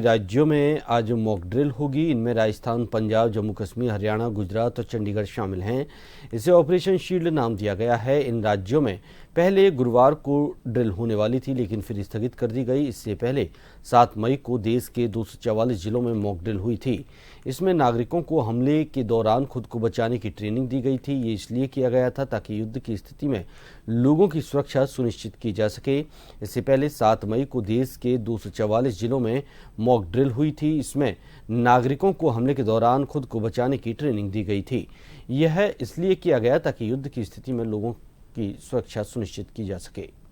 राज्यों में आज मॉक ड्रिल होगी। इनमें राजस्थान, पंजाब, जम्मू कश्मीर, हरियाणा, गुजरात और चंडीगढ़ शामिल हैं। इसे ऑपरेशन शील्ड नाम दिया गया है। इन राज्यों में पहले गुरुवार को ड्रिल होने वाली थी, लेकिन फिर स्थगित कर दी गई। इससे पहले 7 मई को देश के 244 जिलों में मॉक ड्रिल हुई थी। इसमें नागरिकों को हमले के दौरान खुद को बचाने की ट्रेनिंग दी गई थी। ये इसलिए किया गया था ताकि युद्ध की स्थिति में लोगों की सुरक्षा सुनिश्चित की जा सके। इससे पहले 7 मई को देश के 244 जिलों में मॉक ड्रिल हुई थी। इसमें नागरिकों को हमले के दौरान खुद को बचाने की ट्रेनिंग दी गई थी। यह इसलिए किया गया ताकि युद्ध की स्थिति में लोगों की सुरक्षा सुनिश्चित की जा सके।